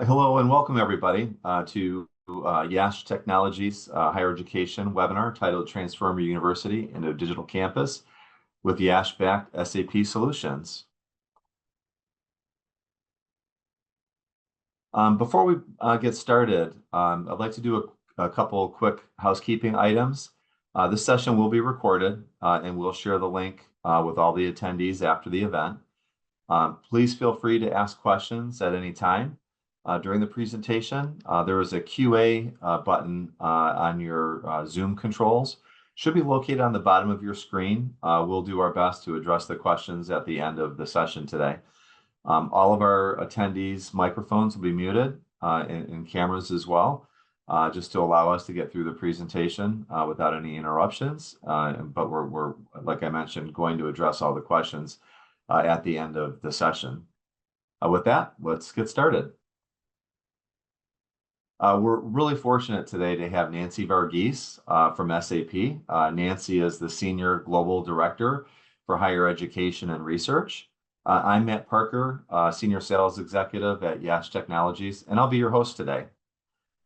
Hello and welcome everybody to YASH Technologies Higher Education webinar titled Transform Your University into a Digital Campus with YASH-backed SAP Solutions. Before we get started, I'd like to do a couple quick housekeeping items. This session will be recorded and we'll share the link with all the attendees after the event. Please feel free to ask questions at any time. During the presentation, there is a QA button on your Zoom controls. Should be located on the bottom of your screen. We'll do our best to address the questions at the end of the session today. All of our attendees' microphones will be muted and cameras as well, just to allow us to get through the presentation without any interruptions. But we're, like I mentioned, going to address all the questions at the end of the session. With that, let's get started. We're really fortunate today to have Nancy Varghese from SAP. Nancy is the Senior Global Director for Higher Education and Research. I'm Matt Parker, Senior Sales Executive at YASH Technologies, and I'll be your host today.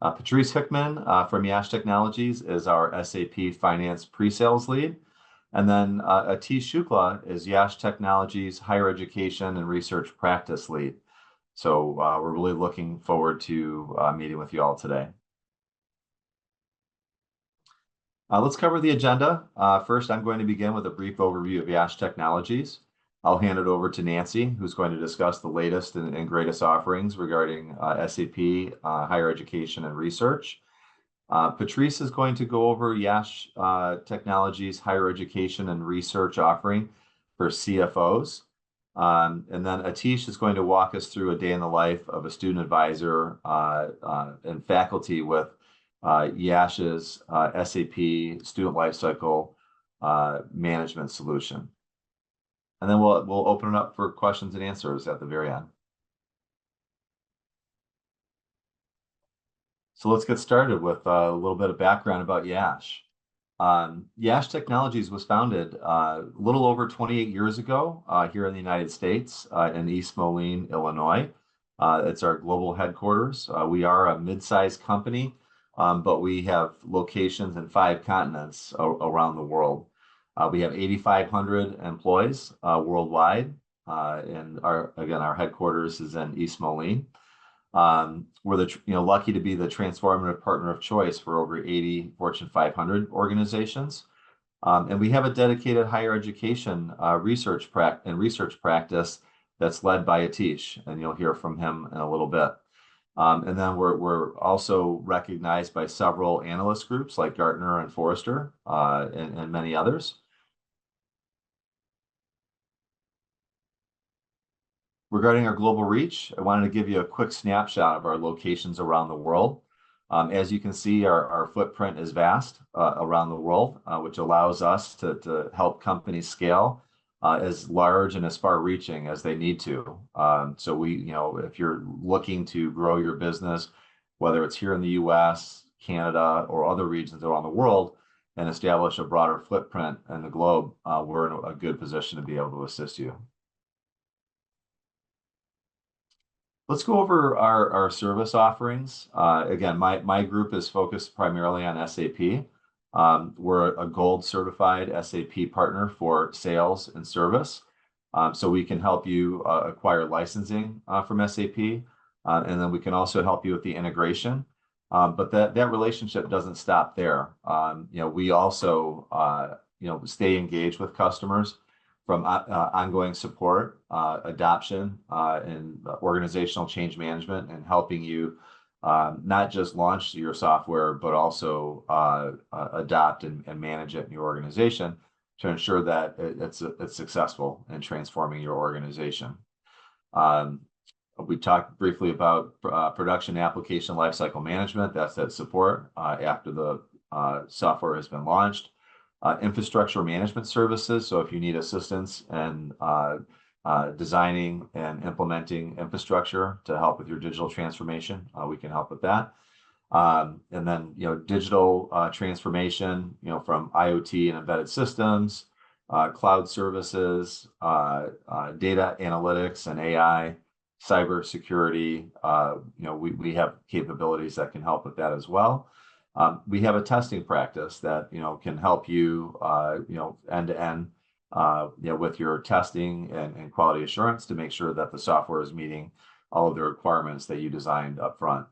Patrice Hickman from YASH Technologies is our SAP Finance Pre-Sales Lead. And then Atish Shukla is YASH Technologies Higher Education and Research Practice Lead. So we're really looking forward to meeting with you all today. Let's cover the agenda. First, I'm going to begin with a brief overview of YASH Technologies. I'll hand it over to Nancy, who's going to discuss the latest and greatest offerings regarding SAP, Higher Education and Research. Patrice is going to go over YASH Technologies Higher Education and Research offering for CFOs. And then Atish is going to walk us through a day in the life of a student advisor and faculty with YASH's SAP Student Lifecycle Management Solution. And then we'll open it up for questions and answers at the very end. So let's get started with a little bit of background about YASH. YASH Technologies was founded a little over 28 years ago here in the United States in East Moline, Illinois. It's our global headquarters. We are a mid-sized company, but we have locations in 5 continents around the world. We have 8,500 employees worldwide, and our headquarters is in East Moline. We're lucky to be the transformative partner of choice for over 80 Fortune 500 organizations. And we have a dedicated higher education research practice that's led by Atish, and you'll hear from him in a little bit. And then we're also recognized by several analyst groups like Gartner and Forrester and many others. Regarding our global reach, I wanted to give you a quick snapshot of our locations around the world. As you can see, our footprint is vast around the world, which allows us to help companies scale as large and as far-reaching as they need to. So if you're looking to grow your business, whether it's here in the U.S., Canada, or other regions around the world, and establish a broader footprint in the globe, we're in a good position to be able to assist you. Let's go over our service offerings. Again, my group is focused primarily on SAP. We're a gold certified SAP partner for sales and service. So we can help you acquire licensing from SAP. And then we can also help you with the integration. But that relationship doesn't stop there. We also stay engaged with customers from ongoing support, adoption, and organizational change management, and helping you not just launch your software, but also adopt and manage it in your organization to ensure that it's successful in transforming your organization. We talked briefly about production application lifecycle management. That's that support after the software has been launched. Infrastructure management services. So if you need assistance in designing and implementing infrastructure to help with your digital transformation, we can help with that. And then, digital transformation, from IoT and embedded systems, cloud services, data analytics and AI, cybersecurity. We have capabilities that can help with that as well. We have a testing practice that can help you end to end with your testing and quality assurance to make sure that the software is meeting all of the requirements that you designed up front.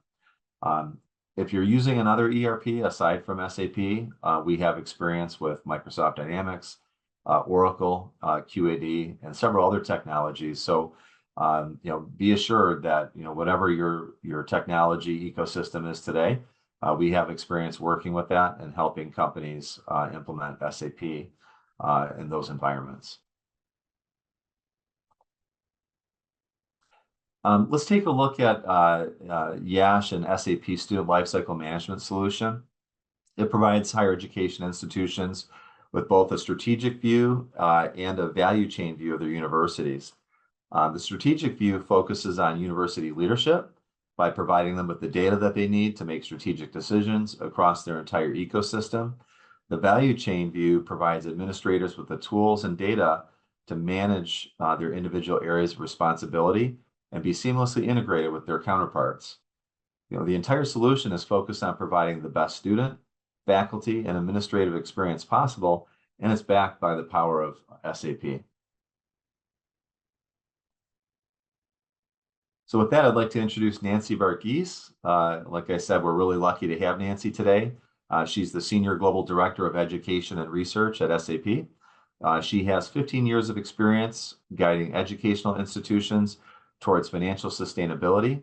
If you're using another ERP aside from SAP, we have experience with Microsoft Dynamics, Oracle, QAD, and several other technologies. So, be assured that whatever your technology ecosystem is today, we have experience working with that and helping companies implement SAP in those environments. Let's take a look at YASH and SAP Student Lifecycle Management Solution. It provides higher education institutions with both a strategic view and a value chain view of their universities. The strategic view focuses on university leadership by providing them with the data that they need to make strategic decisions across their entire ecosystem. The value chain view provides administrators with the tools and data to manage their individual areas of responsibility and be seamlessly integrated with their counterparts. The entire solution is focused on providing the best student, faculty, and administrative experience possible, and it's backed by the power of SAP. So with that, I'd like to introduce Nancy Varghese. Like I said, we're really lucky to have Nancy today. She's the Senior Global Director of Education and Research at SAP. She has 15 years of experience guiding educational institutions towards financial sustainability.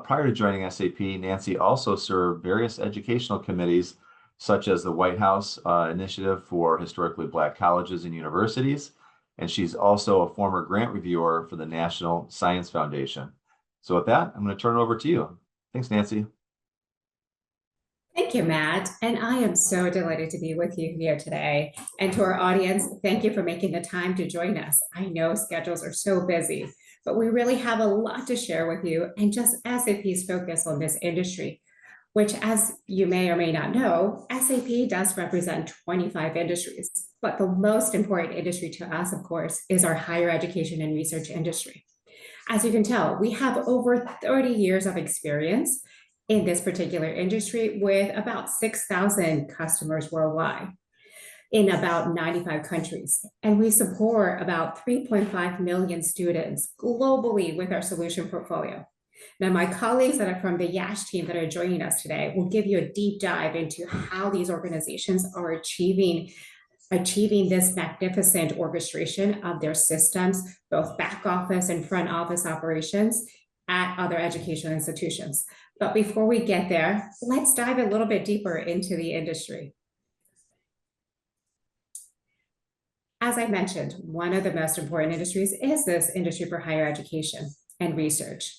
Prior to joining SAP, Nancy also served various educational committees, such as the White House Initiative for Historically Black Colleges and Universities, and she's also a former grant reviewer for the National Science Foundation. So with that, I'm going to turn it over to you. Thanks, Nancy. Thank you, Matt. And I am so delighted to be with you here today. And to our audience, thank you for making the time to join us. I know schedules are so busy, but we really have a lot to share with you and just SAP's focus on this industry, which, as you may or may not know, SAP does represent 25 industries. But the most important industry to us, of course, is our higher education and research industry. As you can tell, we have over 30 years of experience in this particular industry with about 6,000 customers worldwide in about 95 countries. And we support about 3.5 million students globally with our solution portfolio. Now, my colleagues that are from the YASH team that are joining us today will give you a deep dive into how these organizations are achieving this magnificent orchestration of their systems, both back office and front office operations at other educational institutions. But before we get there, let's dive a little bit deeper into the industry. As I mentioned, one of the most important industries is this industry for higher education and research.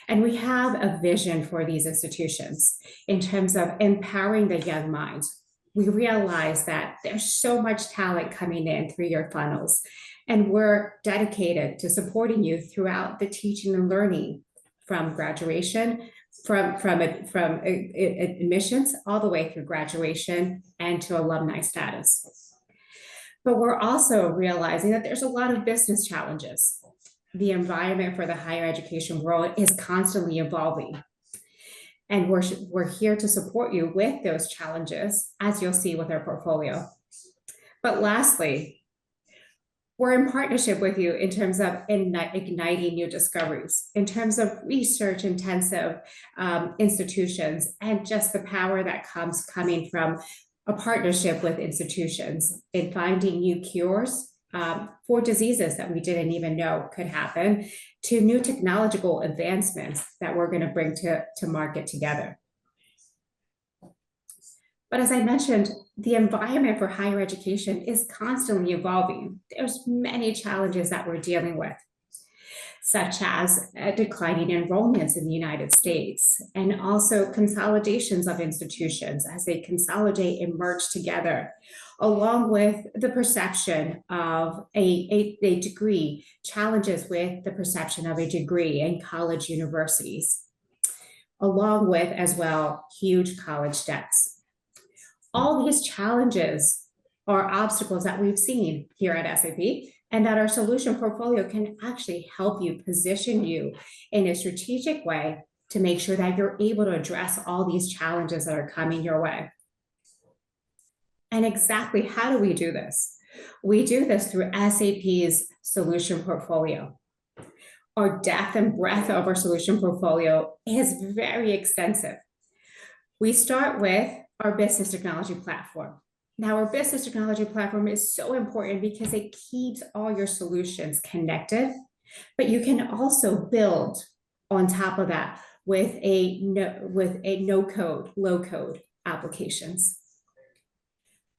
And we have a vision for these institutions in terms of empowering the young minds. We realize that there's so much talent coming in through your funnels, and we're dedicated to supporting you throughout the teaching and learning from graduation, from admissions all the way through graduation and to alumni status. But we're also realizing that there's a lot of business challenges. The environment for the higher education world is constantly evolving. And we're here to support you with those challenges, as you'll see with our portfolio. But lastly, we're in partnership with you in terms of igniting new discoveries, in terms of research-intensive institutions, and just the power that coming from a partnership with institutions in finding new cures for diseases that we didn't even know could happen, to new technological advancements that we're going to bring to market together. But as I mentioned, the environment for higher education is constantly evolving. There's many challenges that we're dealing with, such as declining enrollments in the United States, and also consolidations of institutions as they consolidate and merge together, along with the perception of a degree, challenges with the perception of a degree in college universities, along with, as well, huge college debts. All these challenges are obstacles that we've seen here at SAP and that our solution portfolio can actually help you position you in a strategic way to make sure that you're able to address all these challenges that are coming your way. And exactly how do we do this? We do this through SAP's solution portfolio. Our depth and breadth of our solution portfolio is very extensive. We start with our business technology platform. Now, our business technology platform is so important because it keeps all your solutions connected, but you can also build on top of that with a no-code, low-code applications.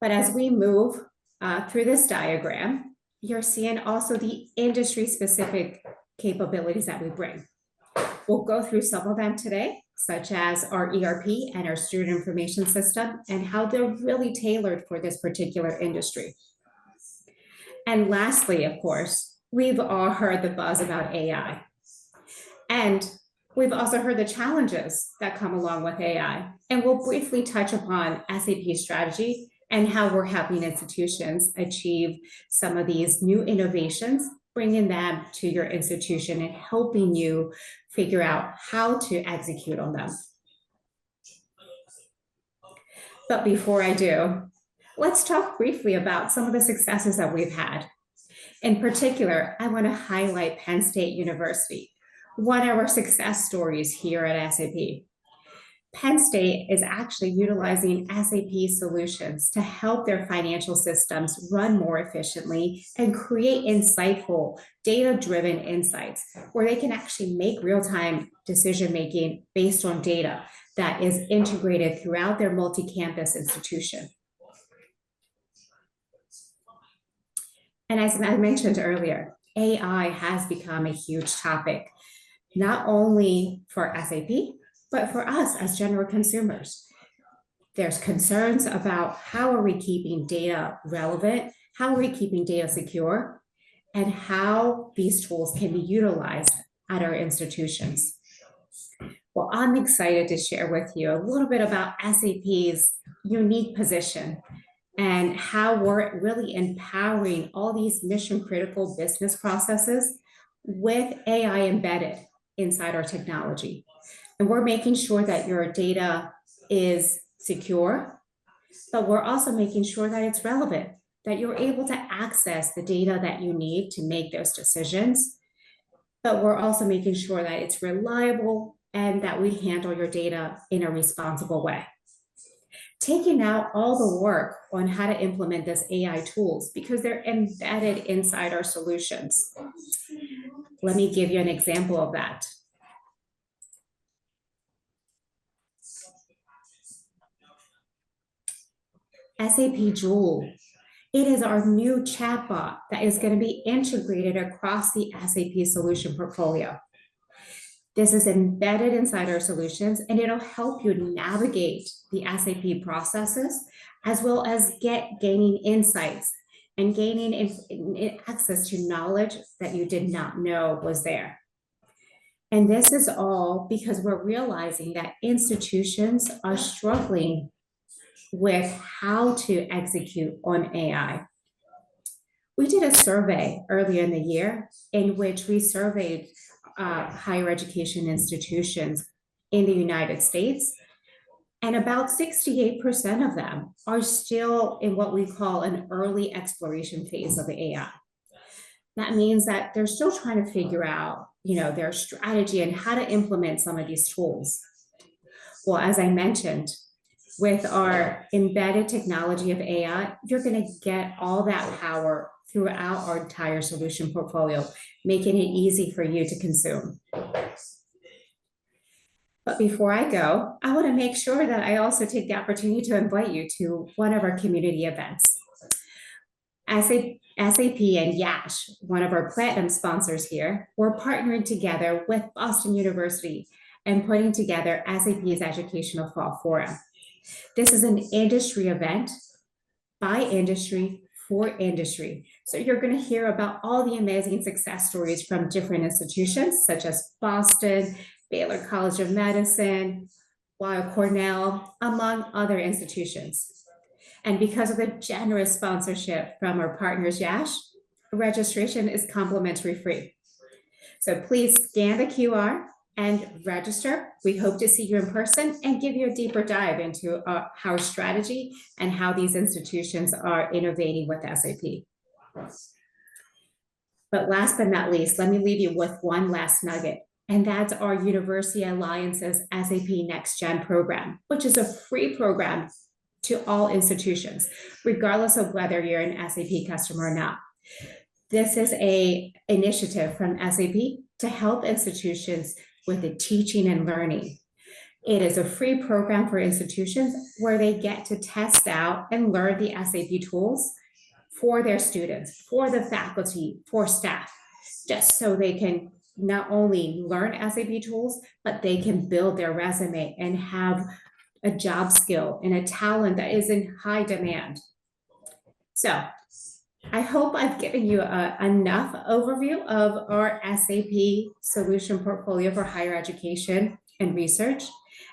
But as we move through this diagram, you're seeing also the industry-specific capabilities that we bring. We'll go through some of them today, such as our ERP and our student information system and how they're really tailored for this particular industry. And lastly, of course, we've all heard the buzz about AI. And we've also heard the challenges that come along with AI. And we'll briefly touch upon SAP's strategy and how we're helping institutions achieve some of these new innovations, bringing them to your institution and helping you figure out how to execute on them. But before I do, let's talk briefly about some of the successes that we've had. In particular, I want to highlight Penn State University, one of our success stories here at SAP. Penn State is actually utilizing SAP solutions to help their financial systems run more efficiently and create insightful, data-driven insights where they can actually make real-time decision-making based on data that is integrated throughout their multi-campus institution. And as I mentioned earlier, AI has become a huge topic, not only for SAP, but for us as general consumers. There's concerns about how are we keeping data relevant, how are we keeping data secure, and how these tools can be utilized at our institutions. Well, I'm excited to share with you a little bit about SAP's unique position and how we're really empowering all these mission-critical business processes with AI embedded inside our technology. And we're making sure that your data is secure, but we're also making sure that it's relevant, that you're able to access the data that you need to make those decisions. But we're also making sure that it's reliable and that we handle your data in a responsible way. Taking out all the work on how to implement this AI tools because they're embedded inside our solutions. Let me give you an example of that. SAP Joule. It is our new chatbot that is going to be integrated across the SAP solution portfolio. This is embedded inside our solutions, and it'll help you navigate the SAP processes, as well as gaining insights and gaining access to knowledge that you did not know was there. And this is all because we're realizing that institutions are struggling with how to execute on AI. We did a survey earlier in the year in which we surveyed higher education institutions in the United States, and about 68% of them are still in what we call an early exploration phase of AI. That means that they're still trying to figure out, their strategy and how to implement some of these tools. Well, as I mentioned, with our embedded technology of AI, you're going to get all that power throughout our entire solution portfolio, making it easy for you to consume. But before I go, I want to make sure that I also take the opportunity to invite you to one of our community events. SAP and YASH, one of our platinum sponsors here, we're partnering together with Boston University and putting together SAP's Educational Fall Forum. This is an industry event by industry for industry. So you're going to hear about all the amazing success stories from different institutions, such as Boston, Baylor College of Medicine, Weill Cornell, among other institutions. And because of the generous sponsorship from our partners, YASH, registration is complimentary free. So please scan the QR and register. We hope to see you in person and give you a deeper dive into our strategy and how these institutions are innovating with SAP. But last but not least, let me leave you with one last nugget, and that's our University Alliance's SAP Next Gen program, which is a free program to all institutions, regardless of whether you're an SAP customer or not. This is an initiative from SAP to help institutions with the teaching and learning. It is a free program for institutions where they get to test out and learn the SAP tools for their students, for the faculty, for staff, just so they can not only learn SAP tools, but they can build their resume and have a job skill and a talent that is in high demand. So I hope I've given you enough overview of our SAP solution portfolio for higher education and research.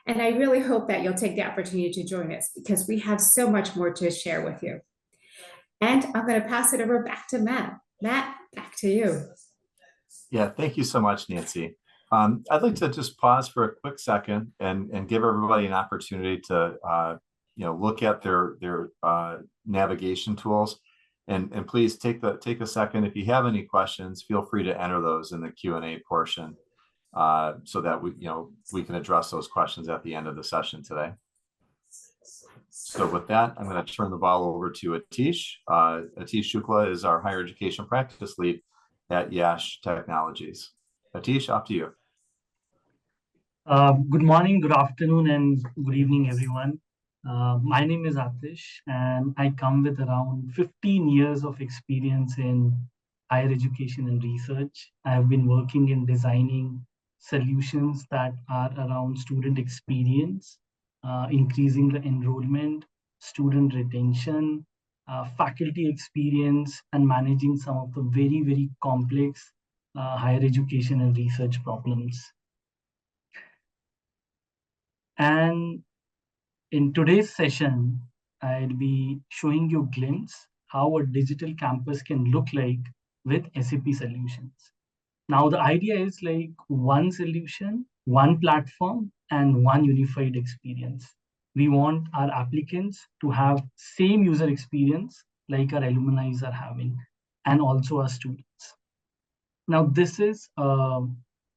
And I really hope that you'll take the opportunity to join us because we have so much more to share with you. And I'm going to pass it over back to Matt. Matt, back to you. Yeah, thank you so much, Nancy. I'd like to just pause for a quick second and give everybody an opportunity to look at their navigation tools. And please take a second. If you have any questions, feel free to enter those in the Q&A portion so that we can address those questions at the end of the session today. So with that, I'm going to turn the ball over to Atish. Atish Shukla is our higher education practice lead at YASH Technologies. Atish, up to you. Good morning, good afternoon, and good evening, everyone. My name is Atish, and I come with around 15 years of experience in higher education and research. I have been working in designing solutions that are around student experience, increasing the enrollment, student retention, faculty experience, and managing some of the very, very complex higher education and research problems. And in today's session, I'll be showing you a glimpse how a digital campus can look like with SAP solutions. Now, the idea is like one solution, one platform, and one unified experience. We want our applicants to have same user experience like our alumni are having, and also our students. Now, this is a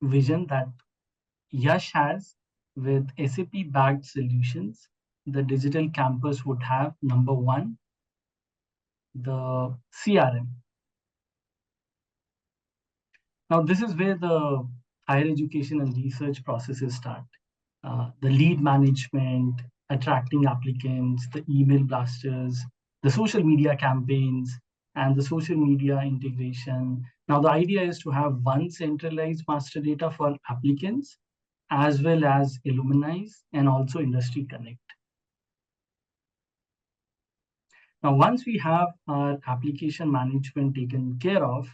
vision that YASH has with SAP-backed solutions. The digital campus would have, number one, the CRM. Now, this is where the higher education and research processes start. The lead management, attracting applicants, the email blasters, the social media campaigns, and the social media integration. Now, the idea is to have one centralized master data for applicants, as well as alumni and also industry connect. Now, once we have our application management taken care of,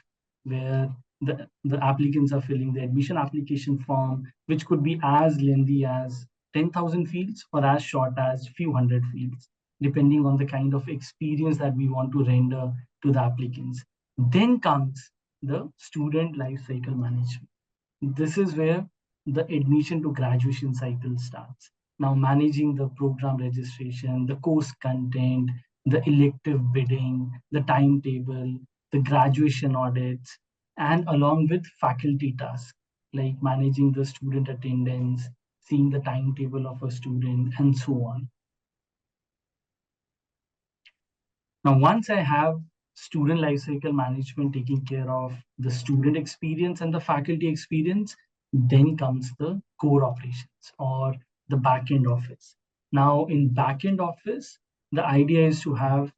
where the applicants are filling the admission application form, which could be as lengthy as 10,000 fields or as short as few hundred fields, depending on the kind of experience that we want to render to the applicants. Then comes the student lifecycle management. This is where the admission to graduation cycle starts. Now, managing the program registration, the course content, the elective bidding, the timetable, the graduation audits, and along with faculty tasks, like managing the student attendance, seeing the timetable of a student, and so on. Now, once I have student lifecycle management taking care of the student experience and the faculty experience, then comes the core operations or the backend office. Now, in backend office, the idea is to have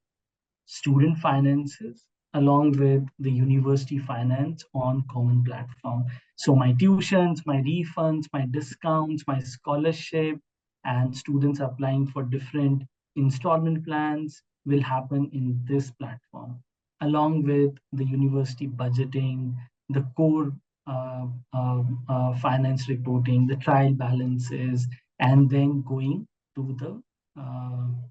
student finances along with the university finance on common platform. So my tuitions, my refunds, my discounts, my scholarship, and students applying for different installment plans will happen in this platform, along with the university budgeting, the core finance reporting, the trial balances, and then going to the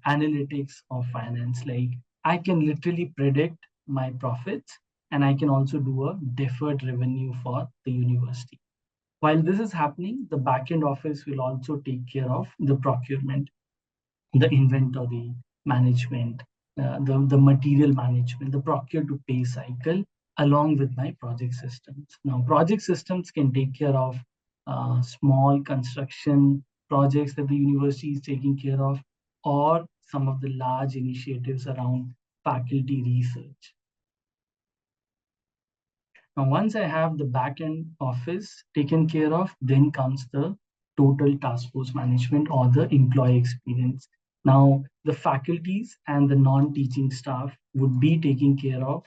analytics of finance. Like I can literally predict my profits and I can also do a deferred revenue for the university. While this is happening, the backend office will also take care of the procurement, the inventory management, the material management, the procure to pay cycle, along with my project systems. Now, project systems can take care of small construction projects that the university is taking care of, or some of the large initiatives around faculty research. Now, once I have the backend office taken care of, then comes the total task force management or the employee experience. Now, the faculties and the non-teaching staff would be taking care of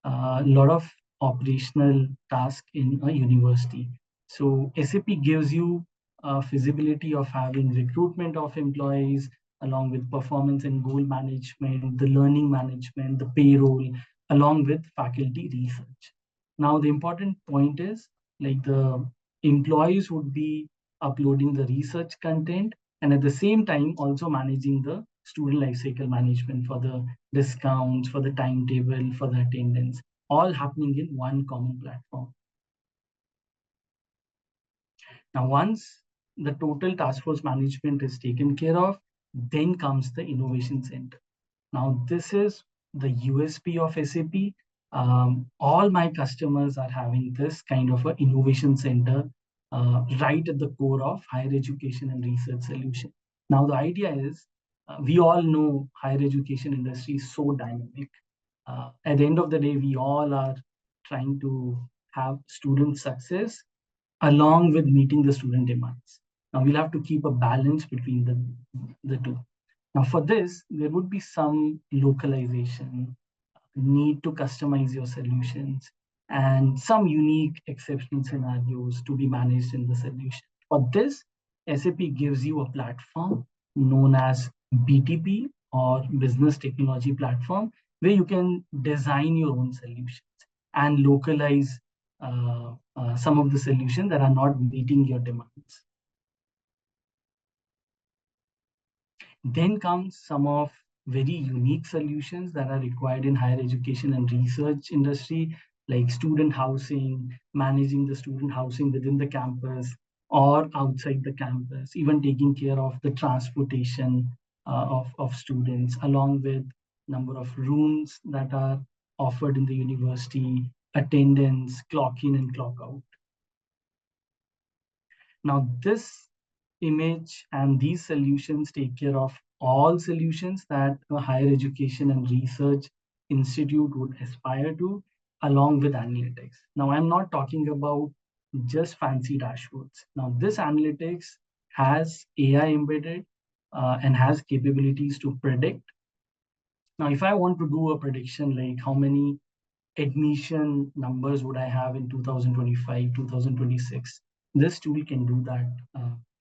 a lot of operational tasks in a university. So SAP gives you a feasibility of having recruitment of employees along with performance and goal management, the learning management, the payroll, along with faculty research. Now, the important point is like the employees would be uploading the research content and at the same time also managing the student lifecycle management for the discounts, for the timetable, for the attendance, all happening in one common platform. Now, once the total task force management is taken care of, then comes the innovation center. Now, this is the USP of SAP. All my customers are having this kind of an innovation center right at the core of higher education and research solution. Now, the idea is we all know higher education industry is so dynamic. At the end of the day, we all are trying to have student success along with meeting the student demands. Now, we'll have to keep a balance between the two. Now, for this, there would be some localization, need to customize your solutions, and some unique exceptional scenarios to be managed in the solution. For this, SAP gives you a platform known as BTP or Business Technology Platform, where you can design your own solutions and localize some of the solutions that are not meeting your demands. Then comes some of very unique solutions that are required in higher education and research industry, like student housing, managing the student housing within the campus or outside the campus, even taking care of the transportation of students, along with number of rooms that are offered in the university, attendance, clock in and clock out. Now, this image and these solutions take care of all solutions that a higher education and research institute would aspire to, along with analytics. Now, I'm not talking about just fancy dashboards. Now, this analytics has AI embedded and has capabilities to predict. Now, if I want to do a prediction like how many admission numbers would I have in 2025, 2026, this tool can do that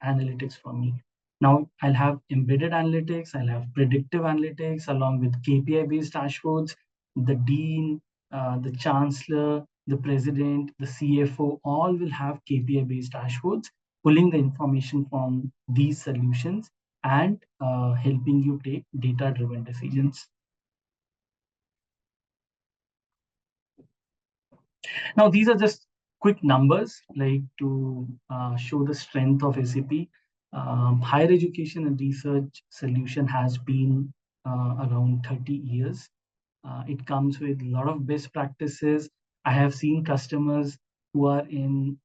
analytics for me. Now, I'll have embedded analytics, I'll have predictive analytics along with KPI-based dashboards. The dean, the chancellor, the president, the CFO, all will have KPI-based dashboards, pulling the information from these solutions and helping you take data-driven decisions. Now, these are just quick numbers like to show the strength of SAP. Higher education and research solution has been around 30 years. It comes with a lot of best practices. I have seen customers who are in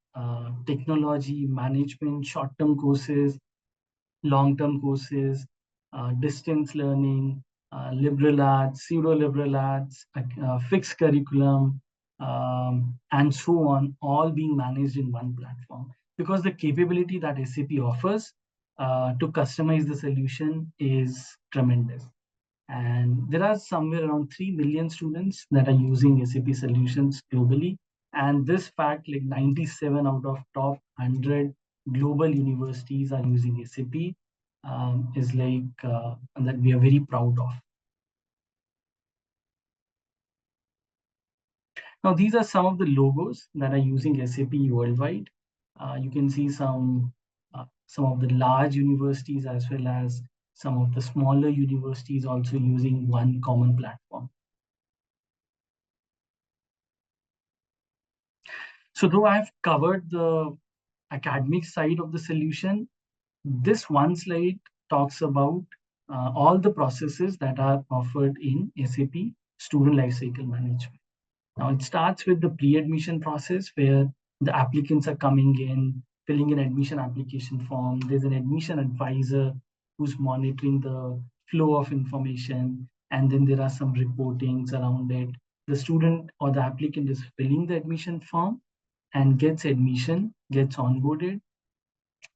technology management, short-term courses, long-term courses, distance learning, liberal arts, pseudo-liberal arts, fixed curriculum, and so on, all being managed in one platform. Because the capability that SAP offers to customize the solution is tremendous. And there are somewhere around 3 million students that are using SAP solutions globally. And this fact, like 97 out of top 100 global universities are using SAP, is like that we are very proud of. Now, these are some of the logos that are using SAP worldwide. You can see some of the large universities as well as some of the smaller universities also using one common platform. So though I've covered the academic side of the solution, this one slide talks about all the processes that are offered in SAP Student Lifecycle Management. Now, it starts with the pre-admission process where the applicants are coming in, filling an admission application form. There's an admission advisor who's monitoring the flow of information, and then there are some reportings around it. The student or the applicant is filling the admission form and gets admission, gets onboarded,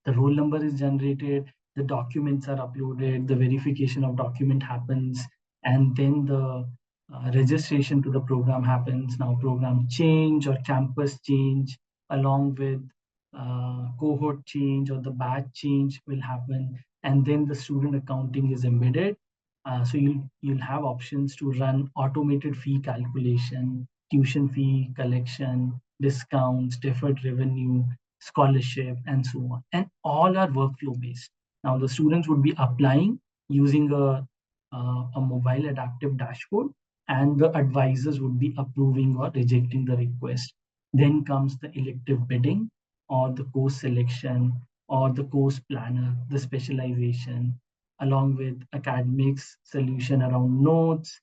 the roll number is generated, the documents are uploaded, the verification of document happens, and then the registration to the program happens. Now program change or campus change along with cohort change or the batch change will happen, and then the student accounting is embedded. So you'll have options to run automated fee calculation, tuition fee collection, discounts, deferred revenue, scholarship, and so on. And all are workflow based. Now the students would be applying using a mobile adaptive dashboard, and the advisors would be approving or rejecting the request. Then comes the elective bidding or the course selection or the course planner, the specialization, along with academics solution around notes,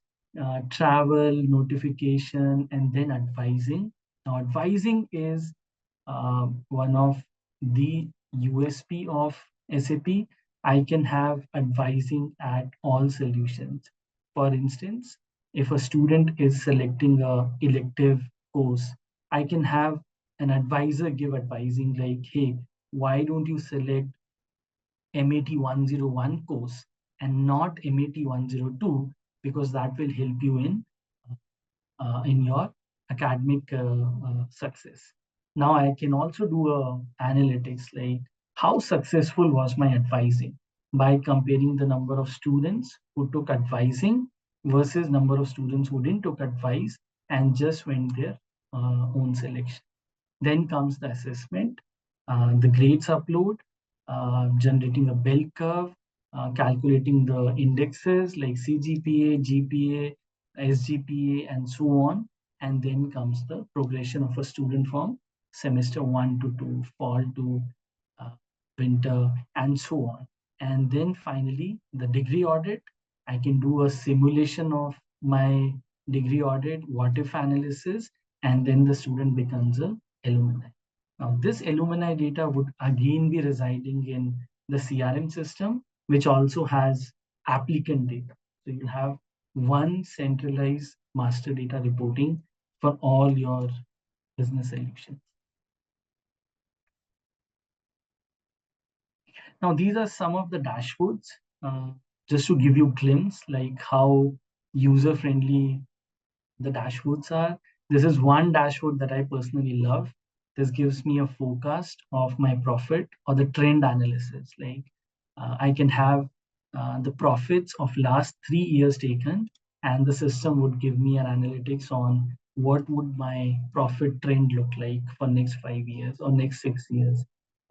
travel, notification, and then advising. Now, advising is one of the USP of SAP. I can have advising at all solutions. For instance, if a student is selecting a elective course, I can have an advisor give advising like, hey, why don't you select MAT 101 course and not MAT 102, because that will help you in your academic success. Now I can also do analytics like how successful was my advising by comparing the number of students who took advising versus number of students who didn't took advice and just went their own selection. Then comes the assessment, the grades upload, generating a bell curve, calculating the indexes like CGPA, GPA, SGPA, and so on. And then comes the progression of a student from semester 1 to 2, fall to uh, winter, and so on. And then finally, the degree audit. I can do a simulation of my degree audit, what if analysis, and then the student becomes a alumni. Now, this alumni data would again be residing in the CRM system, which also has applicant data. So you have one centralized master data reporting for all your business solutions. Now, these are some of the dashboards, just to give you a glimpse like how user-friendly the dashboards are. This is one dashboard that I personally love. This gives me a forecast of my profit or the trend analysis. Like I can have the profits of last 3 years taken, and the system would give me an analytics on what would my profit trend look like for next 5 years or next 6 years.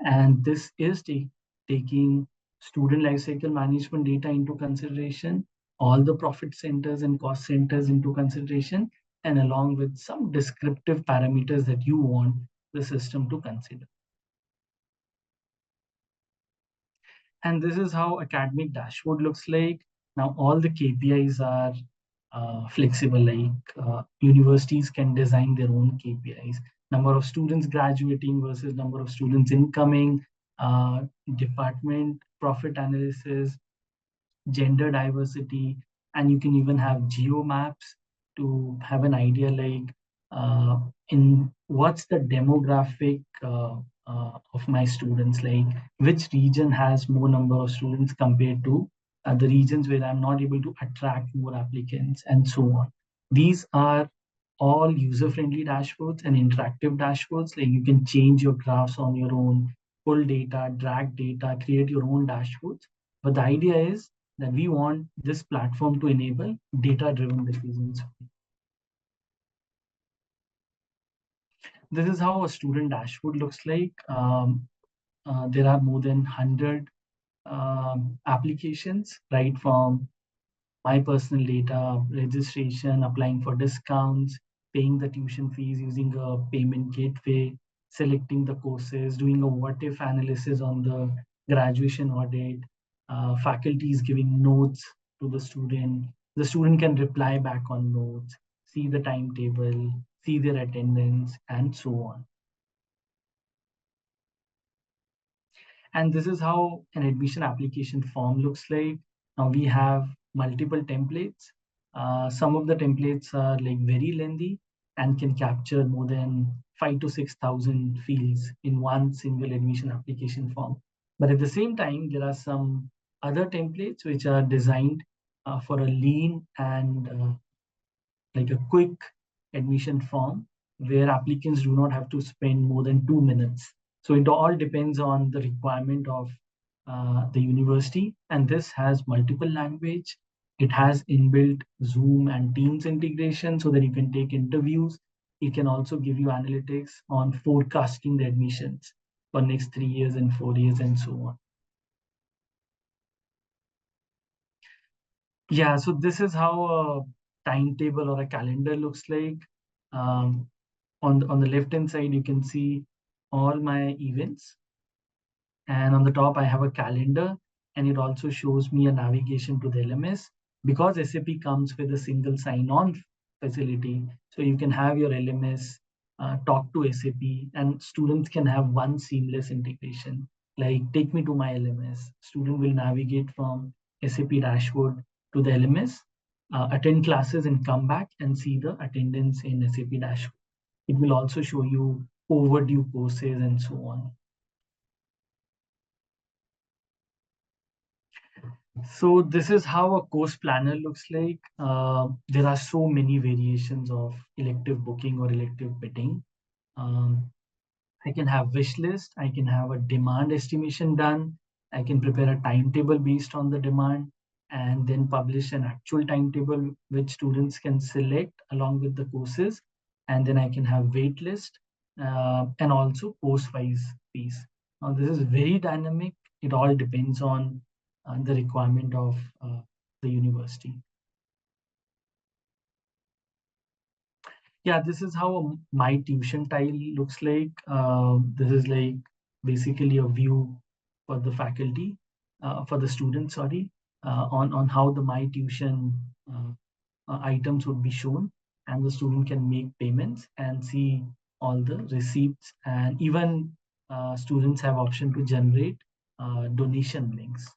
And this is taking student lifecycle management data into consideration, all the profit centers and cost centers into consideration, and along with some descriptive parameters that you want the system to consider. And this is how academic dashboard looks like. Now all the KPIs are flexible, like universities can design their own KPIs. Number of students graduating versus number of students incoming, department profit analysis, gender diversity, and you can even have geo maps to have an idea like in what's the demographic of my students, like which region has more number of students compared to the regions where I'm not able to attract more applicants, and so on. These are all user-friendly dashboards and interactive dashboards. Like you can change your graphs on your own, pull data, drag data, create your own dashboards. But the idea is that we want this platform to enable data-driven decisions. This is how a student dashboard looks like. There are more than 100 applications, right from my personal data, registration, applying for discounts, paying the tuition fees using a payment gateway, selecting the courses, doing a what-if analysis on the graduation audit, faculty is giving notes to the student. The student can reply back on notes, see the timetable, see their attendance, and so on. And this is how an admission application form looks like. Now we have multiple templates. Some of the templates are like very lengthy and can capture more than 5 to 6,000 fields in one single admission application form. But at the same time, there are some other templates which are designed for a lean and like a quick admission form where applicants do not have to spend more than 2 minutes. So it all depends on the requirement of the university, and this has multiple language. It has inbuilt Zoom and Teams integration so that you can take interviews. It can also give you analytics on forecasting the admissions for next 3 years and 4 years and so on. Yeah, so this is how a timetable or a calendar looks like. On the left hand side, you can see all my events. And on the top, I have a calendar, and it also shows me a navigation to the LMS because SAP comes with a single sign-on facility. So you can have your LMS talk to SAP, and students can have one seamless integration. Like, take me to my LMS. Student will navigate from SAP dashboard to the LMS, attend classes, and come back and see the attendance in SAP dashboard. It will also show you overdue courses and so on. So this is how a course planner looks like. There are so many variations of elective booking or elective bidding. I can have wish list. I can have a demand estimation done. I can prepare a timetable based on the demand and then publish an actual timetable which students can select along with the courses. And then I can have wait list and also course-wise fees. Now this is very dynamic. It all depends on the requirement of the university. Yeah, this is how my tuition tile looks like. This is like basically a view for the faculty, for the students, sorry, on how the my tuition items would be shown, and the student can make payments and see all the receipts, and even students have option to generate donation links.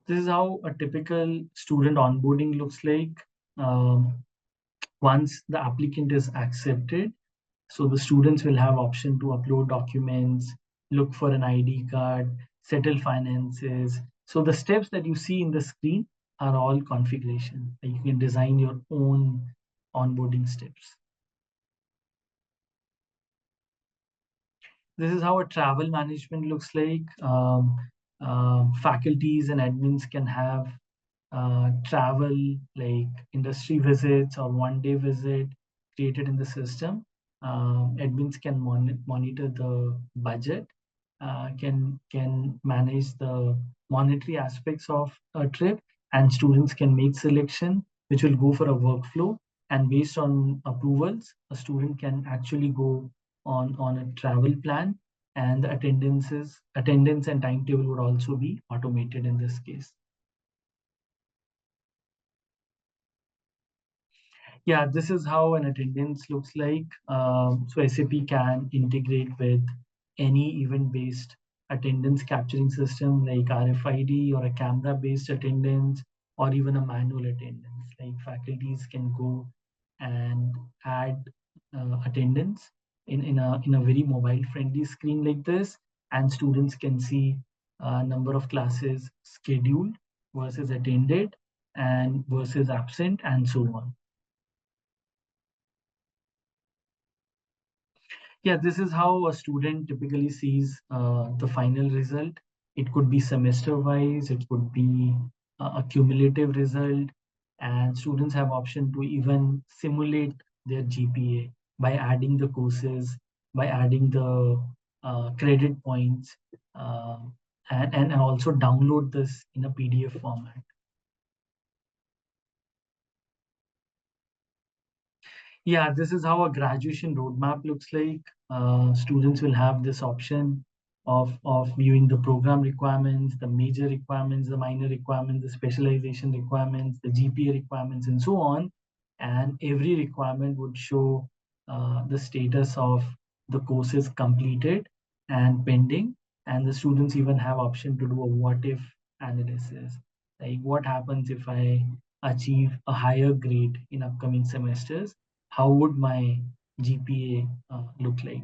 This is how a typical student onboarding looks like. Once the applicant is accepted, so the students will have option to upload documents, look for an ID card, settle finances. So the steps that you see in the screen are all configuration. You can design your own onboarding steps. This is how a travel management looks like. Faculties and admins can have travel like industry visits or one-day visit created in the system. Admins can monitor the budget, can manage the monetary aspects of a trip, and students can make selection, which will go for a workflow. And based on approvals, a student can actually go on a travel plan, and the attendance and timetable would also be automated in this case. Yeah, this is how an attendance looks like. So SAP can integrate with any event-based attendance capturing system like RFID or a camera-based attendance or even a manual attendance. Like faculties can go and add attendance in a very mobile-friendly screen like this, and students can see number of classes scheduled versus attended and versus absent and so on. Yeah, this is how a student typically sees the final result. It could be semester-wise, it could be a cumulative result, and students have option to even simulate their GPA by adding the courses, by adding the credit points, and also download this in a PDF format. Yeah, this is how a graduation roadmap looks like. Students will have this option of viewing the program requirements, the major requirements, the minor requirements, the specialization requirements, the GPA requirements, and so on. And every requirement would show the status of the courses completed and pending. And the students even have option to do a what if analysis. Like what happens if I achieve a higher grade in upcoming semesters? How would my GPA look like?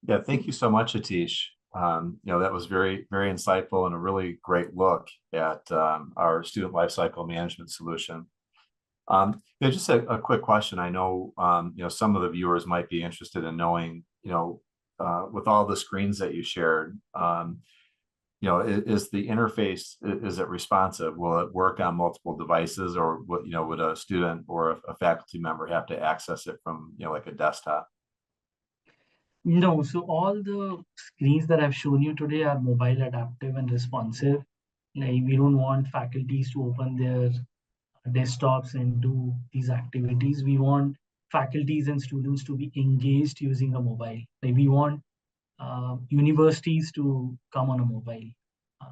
Yeah, thank you so much, Atish. That was very, very insightful and a really great look at our student lifecycle management solution. Just a quick question. I know, some of the viewers might be interested in knowing, with all the screens that you shared, is the interface, is it responsive? Will it work on multiple devices, or would a student or a faculty member have to access it from, like a desktop? No, so all the screens that I've shown you today are mobile adaptive and responsive. Like we don't want faculties to open their desktops and do these activities. We want faculties and students to be engaged using a mobile. Like we want universities to come on a mobile uh,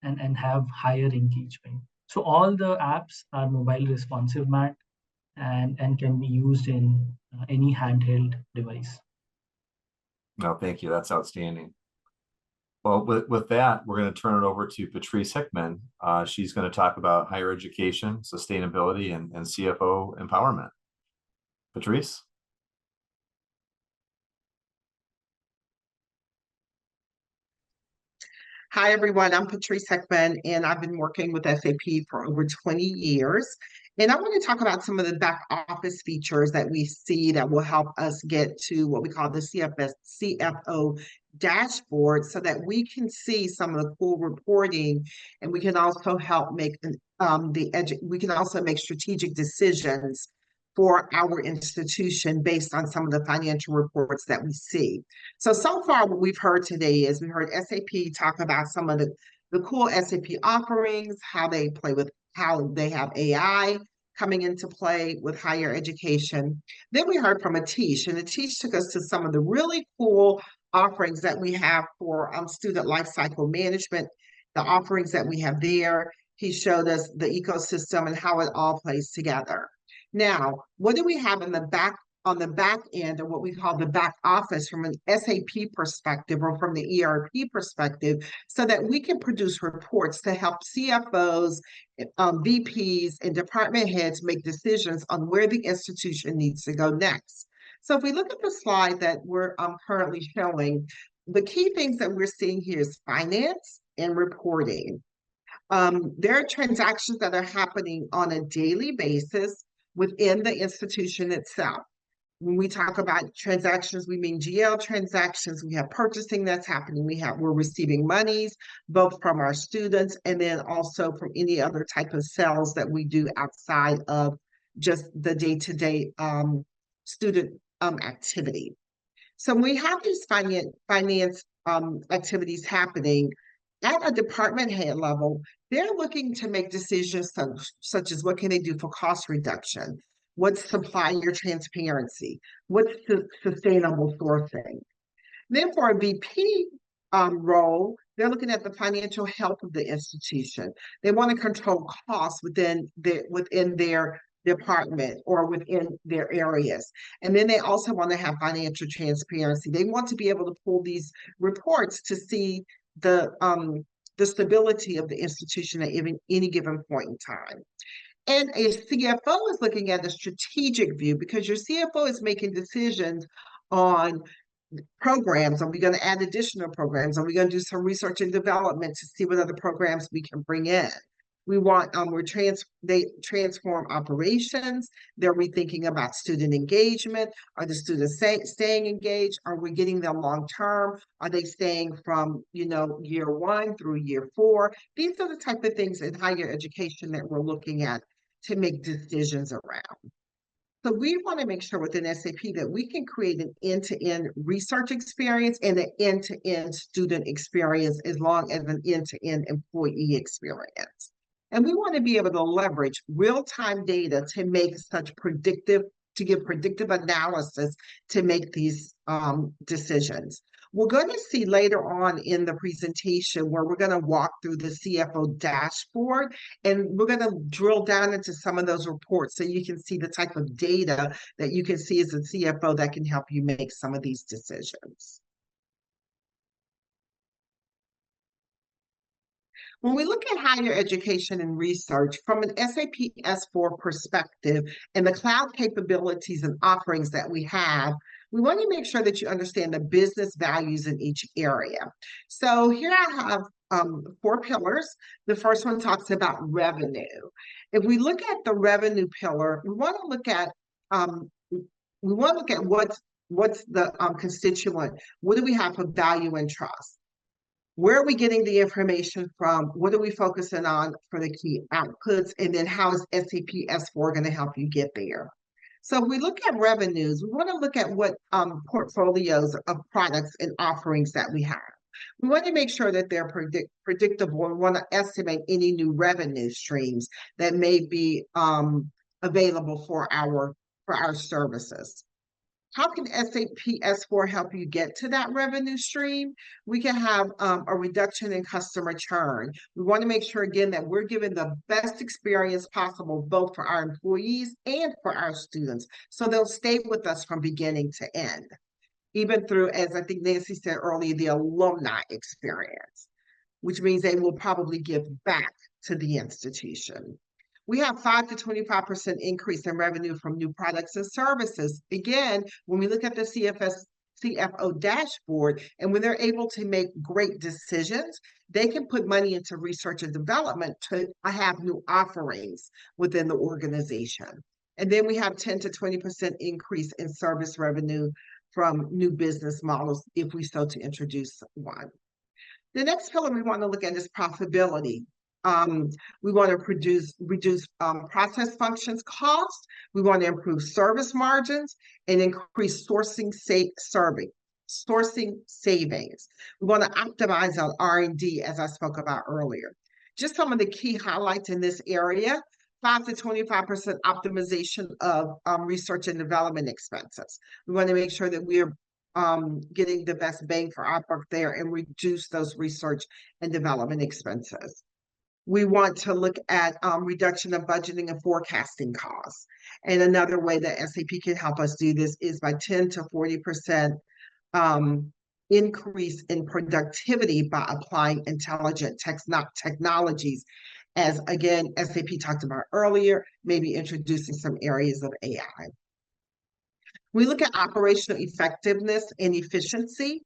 and have higher engagement. So all the apps are mobile responsive, Matt, and can be used in any handheld device. No, thank you. That's outstanding. Well, with that, we're going to turn it over to Patrice Hickman. She's going to talk about higher education, sustainability, and CFO empowerment. Patrice? Hi, everyone. I'm Patrice Heckman, and I've been working with SAP for over 20 years. And I want to talk about some of the back office features that we see that will help us get to what we call the CFO dashboard so that we can see some of the cool reporting, and we can also help make we can also make strategic decisions for our institution based on some of the financial reports that we see. So far what we've heard today is we heard SAP talk about some of the cool SAP offerings, how they play with, how they have AI coming into play with higher education. Then we heard from Atish, and Atish took us to some of the really cool offerings that we have for student lifecycle management, the offerings that we have there. He showed us the ecosystem and how it all plays together. Now, what do we have in the back on the back end, or what we call the back office from an SAP perspective or from the ERP perspective, so that we can produce reports to help CFOs, VPs, and department heads make decisions on where the institution needs to go next. So if we look at the slide that we're currently showing, the key things that we're seeing here is finance and reporting. There are transactions that are happening on a daily basis within the institution itself. When we talk about transactions, we mean GL transactions. We have purchasing that's happening. We're receiving monies, both from our students and then also from any other type of sales that we do outside of just the day-to-day student activity. So when we have these finance activities happening at a department head level, they're looking to make decisions such as what can they do for cost reduction, what's supplier transparency, what's sustainable sourcing. Then for a VP role, they're looking at the financial health of the institution. They want to control costs within their department or within their areas. And then they also want to have financial transparency. They want to be able to pull these reports to see the stability of the institution at any given point in time. And a CFO is looking at a strategic view, because your CFO is making decisions on programs. Are we going to add additional programs? Are we going to do some research and development to see what other programs we can bring in? We want they transform operations. They're rethinking about student engagement. Are the students staying engaged? Are we getting them long term? Are they staying from year 1 through year 4? These are the type of things in higher education that we're looking at to make decisions around. So we want to make sure within SAP that we can create an end-to-end research experience and an end-to-end student experience, as long as an end-to-end employee experience. And we want to be able to leverage real-time data to make to give predictive analysis to make these decisions. We're going to see later on in the presentation where we're going to walk through the CFO dashboard, and we're going to drill down into some of those reports so you can see the type of data that you can see as a CFO that can help you make some of these decisions. When we look at higher education and research from an SAP S4 perspective and the cloud capabilities and offerings that we have, we want to make sure that you understand the business values in each area. So here I have 4 pillars. The first one talks about revenue. If we look at the revenue pillar, we want to look at what's the constituent. What do we have for value and trust? Where are we getting the information from? What are we focusing on for the key outputs? And then how is SAP S4 going to help you get there? So if we look at revenues, we want to look at what portfolios of products and offerings that we have. We want to make sure that they're predictable, and want to estimate any new revenue streams that may be available for our services. How can SAP S4 help you get to that revenue stream? We can have a reduction in customer churn. We want to make sure, again, that we're giving the best experience possible, both for our employees and for our students, so they'll stay with us from beginning to end, even through, as I think Nancy said earlier, the alumni experience, which means they will probably give back to the institution. We have 5 to 25% increase in revenue from new products and services. Again, when we look at the CFO dashboard, and when they're able to make great decisions, they can put money into research and development to have new offerings within the organization. And then we have 10 to 20% increase in service revenue from new business models, if we so to introduce one. The next pillar we want to look at is profitability. We want to reduce process functions cost. We want to improve service margins and increase sourcing savings. We want to optimize on R&D, as I spoke about earlier. Just some of the key highlights in this area: 5 to 25% optimization of research and development expenses. We want to make sure that we're getting the best bang for our buck there and reduce those research and development expenses. We want to look at reduction of budgeting and forecasting costs. And another way that SAP can help us do this is by 10 to 40% increase in productivity by applying intelligent technologies, as again, SAP talked about earlier, maybe introducing some areas of AI. We look at operational effectiveness and efficiency.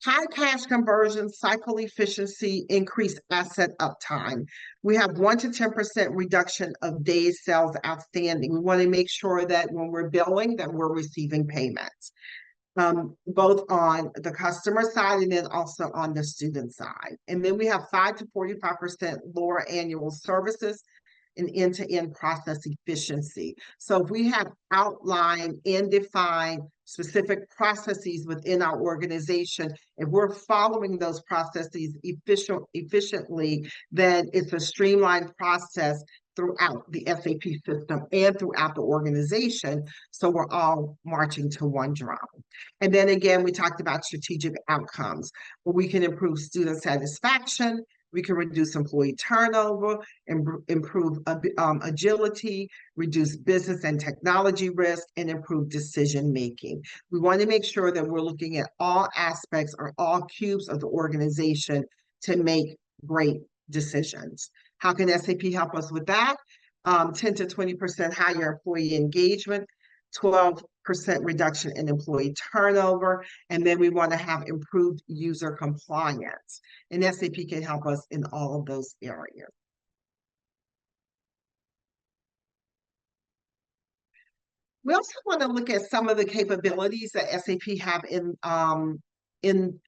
High cash conversion, cycle efficiency, increased asset uptime. We have 1 to 10% reduction of days sales outstanding. We want to make sure that when we're billing, that we're receiving payments, both on the customer side and then also on the student side. And then we have 5 to 45% lower annual services and end-to-end process efficiency. So if we have outlined and defined specific processes within our organization, if we're following those processes efficiently, then it's a streamlined process throughout the SAP system and throughout the organization, so we're all marching to one drum. And then again, we talked about strategic outcomes, where we can improve student satisfaction, we can reduce employee turnover, improve agility, reduce business and technology risk, and improve decision-making. We want to make sure that we're looking at all aspects or all cubes of the organization to make great decisions. How can SAP help us with that? 10 to 20% higher employee engagement, 12% reduction in employee turnover, and then we want to have improved user compliance. And SAP can help us in all of those areas. We also want to look at some of the capabilities that SAP have in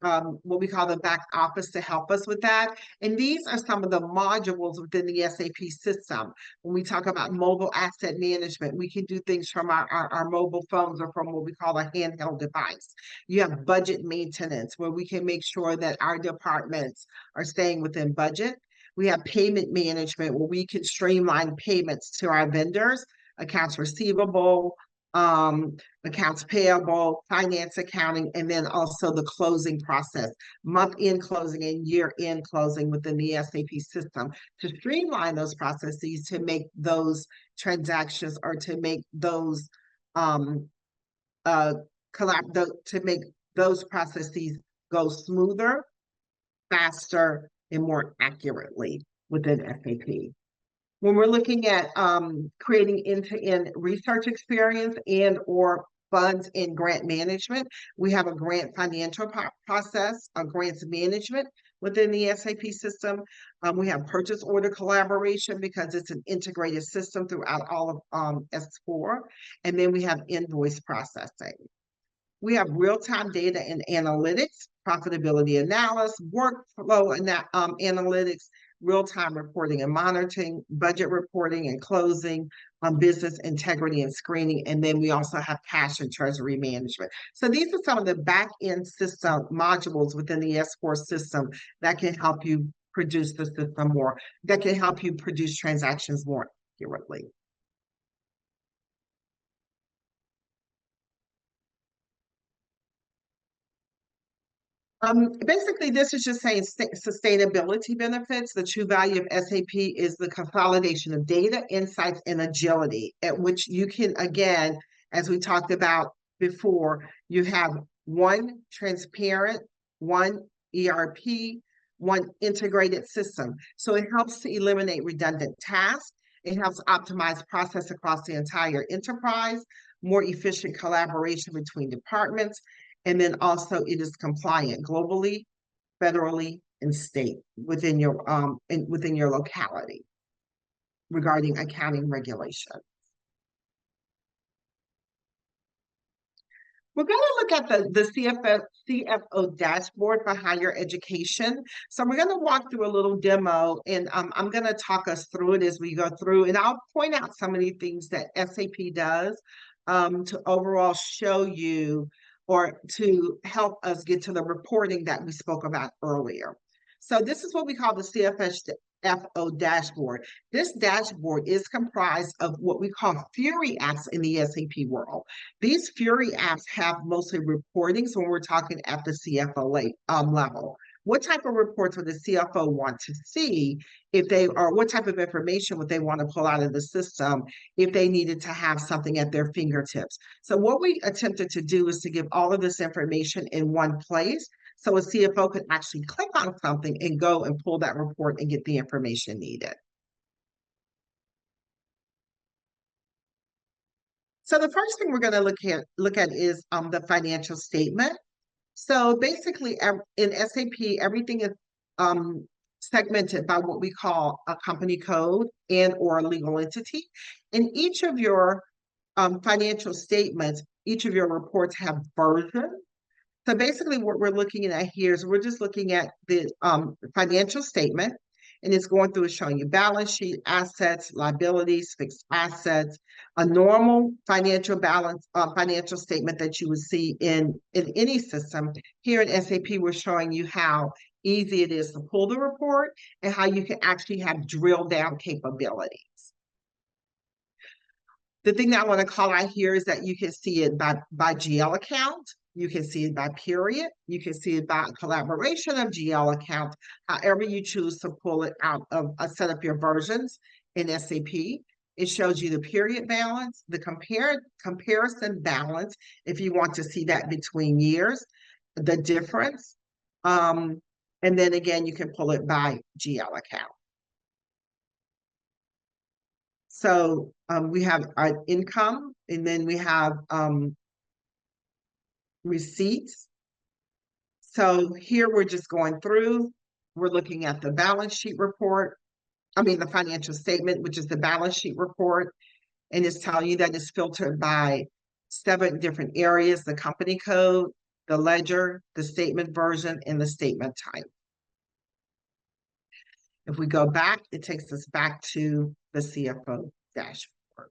what we call the back office to help us with that. And these are some of the modules within the SAP system. When we talk about mobile asset management, we can do things from our mobile phones or from what we call a handheld device. You have budget maintenance, where we can make sure that our departments are staying within budget. We have payment management where we can streamline payments to our vendors, accounts receivable, accounts payable, finance accounting, and then also the closing process, month-end closing and year-end closing within the SAP system to streamline those processes to make those transactions or to make those to make those processes go smoother, faster, and more accurately within SAP. When we're looking at creating end-to-end research experience and or funds and grant management, we have a grant financial process, a grants management within the SAP system. We have purchase order collaboration because it's an integrated system throughout all of S4. And then we have invoice processing. We have real-time data and analytics, profitability analysis, workflow analytics, real-time reporting and monitoring, budget reporting and closing, business integrity and screening, and then we also have cash and treasury management. So these are some of the back-end system modules within the S4 system that can help you produce the system more, that can help you produce transactions more accurately. Basically, this is just saying sustainability benefits. The true value of SAP is the consolidation of data, insights, and agility, at which you can, again, as we talked about before, you have one transparent, one ERP, one integrated system. So it helps to eliminate redundant tasks. It helps optimize process across the entire enterprise, more efficient collaboration between departments, and then also it is compliant globally, federally, and state within your locality regarding accounting regulation. We're going to look at the CFO dashboard for higher education. So we're going to walk through a little demo, and I'm going to talk us through it as we go through, and I'll point out some of the things that SAP does to overall show you or to help us get to the reporting that we spoke about earlier. So this is what we call the CFO dashboard. This dashboard is comprised of what we call Fury apps in the SAP world. These Fury apps have mostly reportings when we're talking at the CFO level. What type of reports would the CFO want to see if they, or what type of information would they want to pull out of the system if they needed to have something at their fingertips? So what we attempted to do is to give all of this information in one place so a CFO could actually click on something and go and pull that report and get the information needed. So the first thing we're going to look at is the financial statement. So basically, in SAP, everything is segmented by what we call a company code and or a legal entity. And each of your financial statements, each of your reports have versions. So basically what we're looking at here is we're just looking at the financial statement, and it's going through and showing you balance sheet, assets, liabilities, fixed assets, a normal financial balance, financial statement that you would see in any system. Here in SAP, we're showing you how easy it is to pull the report and how you can actually have drill down capabilities. The thing that I want to call out here is that you can see it by GL account. You can see it by period. You can see it by collaboration of GL account, however you choose to pull it out of set up your versions in SAP. It shows you the period balance, the comparison balance, if you want to see that between years, the difference. And then again, you can pull it by GL account. So we have our income, and then we have receipts. So here we're just going through, we're looking at the balance sheet report, the financial statement, which is the balance sheet report, and it's telling you that it's filtered by 7 different areas: the company code, the ledger, the statement version, and the statement type. If we go back, it takes us back to the CFO dashboard.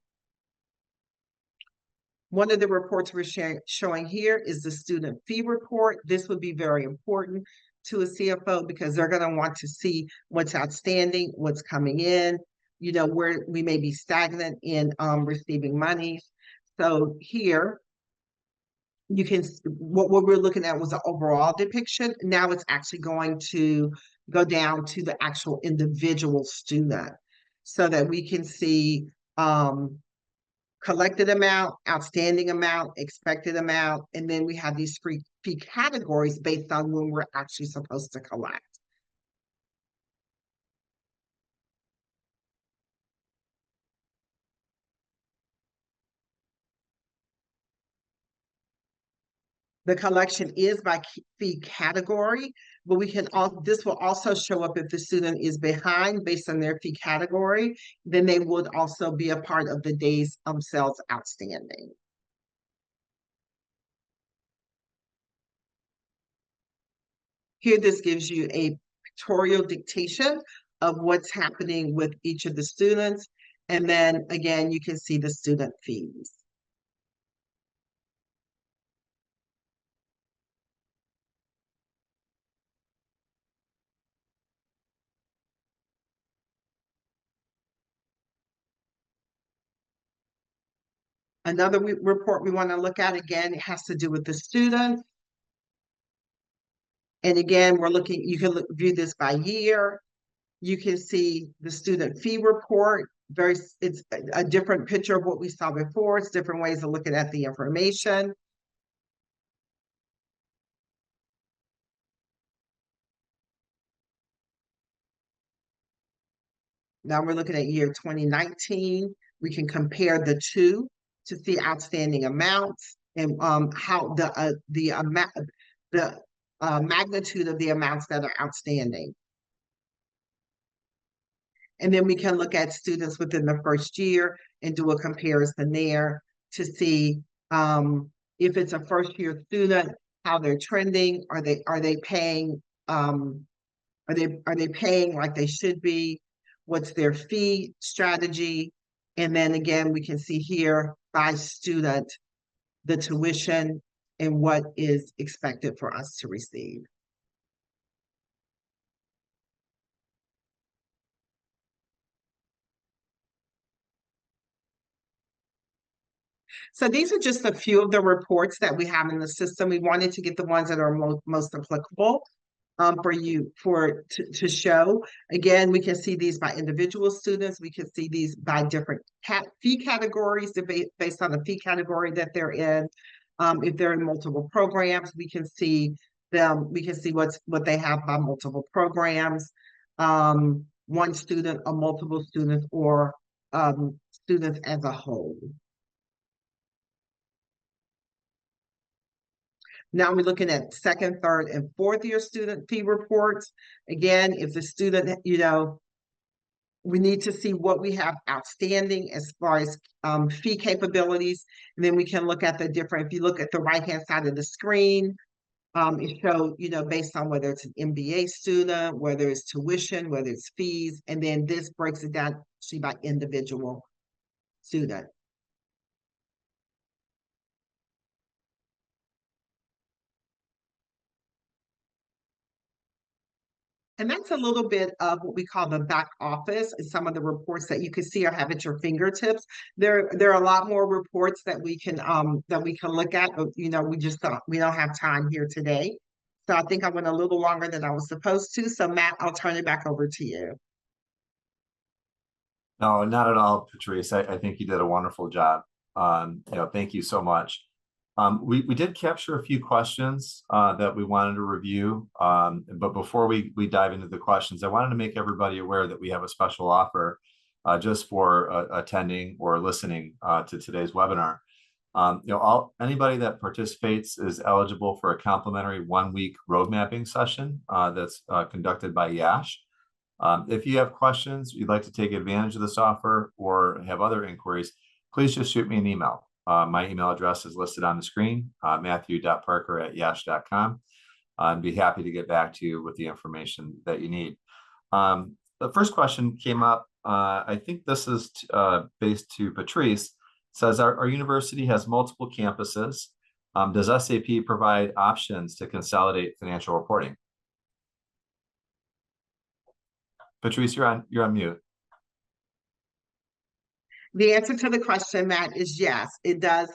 One of the reports we're showing here is the student fee report. This would be very important to a CFO because they're going to want to see what's outstanding, what's coming in, you know, where we may be stagnant in receiving money. So here, you can, what we're looking at was an overall depiction. Now it's actually going to go down to the actual individual student so that we can see collected amount, outstanding amount, expected amount, and then we have these fee categories based on when we're actually supposed to collect. The collection is by fee category, but we can all, this will also show up if the student is behind based on their fee category, then they would also be a part of the days sales outstanding. Here, this gives you a pictorial dictation of what's happening with each of the students. And then again, you can see the student fees. Another report we want to look at, again, it has to do with the student. And again, we're looking, you can view this by year. You can see the student fee report. It's a different picture of what we saw before. It's different ways of looking at the information. Now we're looking at year 2019. We can compare the two to see outstanding amounts and how the amount, the magnitude of the amounts that are outstanding. And then we can look at students within the first year and do a comparison there to see if it's a first year student, how they're trending. Are they paying are they paying like they should be? What's their fee strategy? And then again, we can see here by student the tuition and what is expected for us to receive. So these are just a few of the reports that we have in the system. We wanted to get the ones that are most applicable for you to show. Again, we can see these by individual students. We can see these by different fee categories based on the fee category that they're in. If they're in multiple programs, we can see them. We can see what they have by multiple programs. One student, or multiple students, or students as a whole. Now we're looking at second, third, and fourth year student fee reports. Again, if the student, you know, we need to see what we have outstanding as far as fee capabilities. And then we can look at the different, if you look at the right-hand side of the screen, it shows, you know, based on whether it's an MBA student, whether it's tuition, whether it's fees, and then this breaks it down actually by individual student. And that's a little bit of what we call the back office and some of the reports that you can see or have at your fingertips. There are a lot more reports that we can look at, but you know, we don't have time here today. So I think I went a little longer than I was supposed to. So Matt, I'll turn it back over to you. No, not at all, Patrice. I think you did a wonderful job. You know, thank you so much. We did capture a few questions that we wanted to review, but before we dive into the questions, I wanted to make everybody aware that we have a special offer just for attending or listening to today's webinar. You know, anybody that participates is eligible for a complimentary 1-week road mapping session that's conducted by YASH. If you have questions, you'd like to take advantage of this offer or have other inquiries, please just shoot me an email. My email address is listed on the screen, matthew.parker@yash.com. I'd be happy to get back to you with the information that you need. The first question came up, I think this is based to Patrice, says our university has multiple campuses. Does SAP provide options to consolidate financial reporting? Patrice, you're on mute. The answer to the question, Matt, is yes, it does.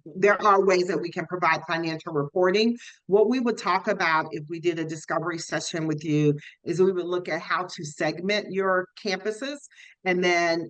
There are ways that we can provide financial reporting. What we would talk about if we did a discovery session with you is we would look at how to segment your campuses, and then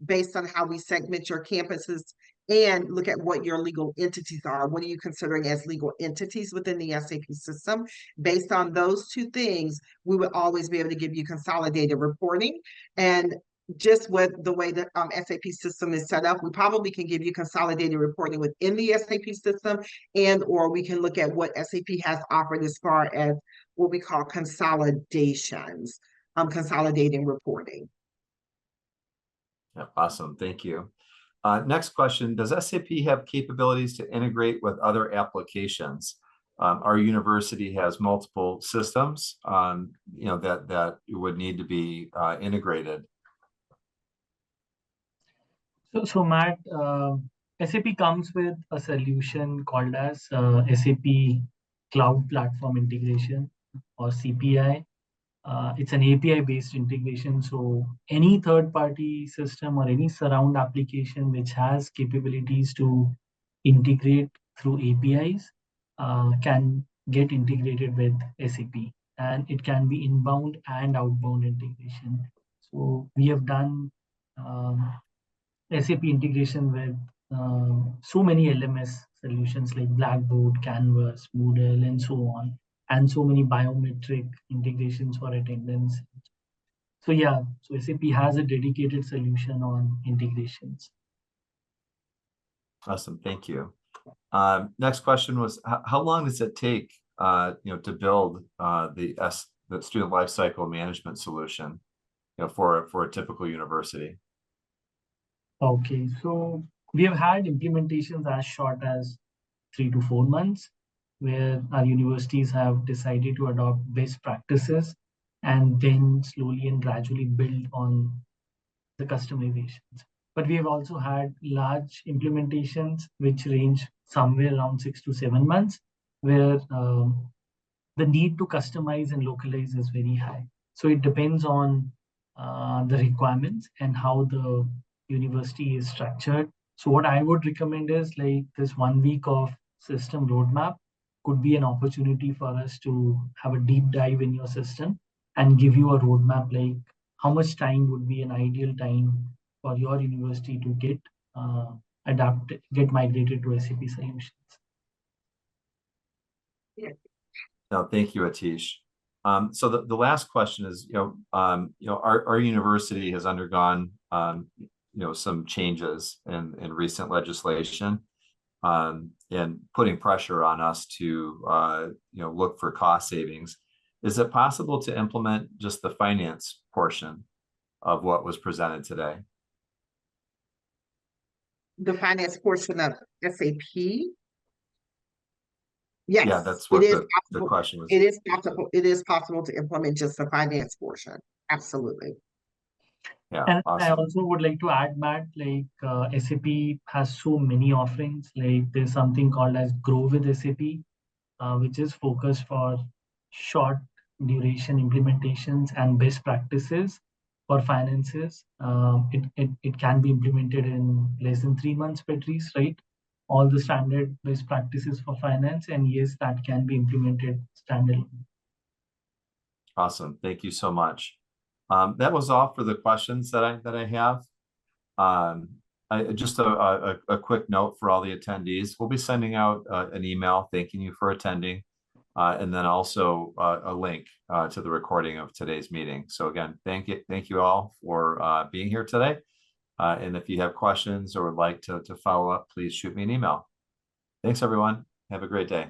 based on how we segment your campuses and look at what your legal entities are. What are you considering as legal entities within the SAP system? Based on those two things, we would always be able to give you consolidated reporting. And just with the way the SAP system is set up, we probably can give you consolidated reporting within the SAP system, and or we can look at what SAP has offered as far as what we call consolidations, consolidating reporting. Yeah, awesome. Thank you. Next question, does SAP have capabilities to integrate with other applications? Our university has multiple systems, that would need to be integrated. So Matt, SAP comes with a solution called as SAP Cloud Platform Integration, or CPI. It's an API-based integration, so any third-party system or any surround application which has capabilities to integrate through APIs can get integrated with SAP, and it can be inbound and outbound integration. So we have done SAP integration with so many LMS solutions like Blackboard, Canvas, Moodle, and so on, and so many biometric integrations for attendance. So yeah, so SAP has a dedicated solution on integrations. Awesome, thank you. Next question was, how long does it take, to build the student lifecycle management solution, for a typical university? Okay, so we have had implementations as short as 3 to 4 months, where our universities have decided to adopt best practices and then slowly and gradually build on the customizations. But we have also had large implementations which range somewhere around 6 to 7 months, where the need to customize and localize is very high. So it depends on the requirements and how the university is structured. So what I would recommend is like this 1 week of system roadmap could be an opportunity for us to have a deep dive in your system and give you a roadmap, like how much time would be an ideal time for your university to get migrated to SAP solutions. Yeah. No, thank you, Atish. So the last question is, our university has undergone, some changes in recent legislation, and putting pressure on us to, look for cost savings. Is it possible to implement just the finance portion of what was presented today? The finance portion of SAP? Yes, Yeah, that's what the question was. It is possible. It is possible to implement just the finance portion. Absolutely. Yeah, and awesome. I also would like to add, Matt, like SAP has so many offerings. Like there's something called as Grow with SAP, which is focused for short duration implementations and best practices for finances. It can be implemented in less than 3 months, Patrice, right? All the standard best practices for finance, and yes, that can be implemented standalone. Awesome, thank you so much. That was all for the questions that I have. Just a quick note for all the attendees. We'll be sending out an email thanking you for attending, and then also a link to the recording of today's meeting. So again, thank you all for being here today. And if you have questions or would like to follow up, please shoot me an email. Thanks, everyone. Have a great day.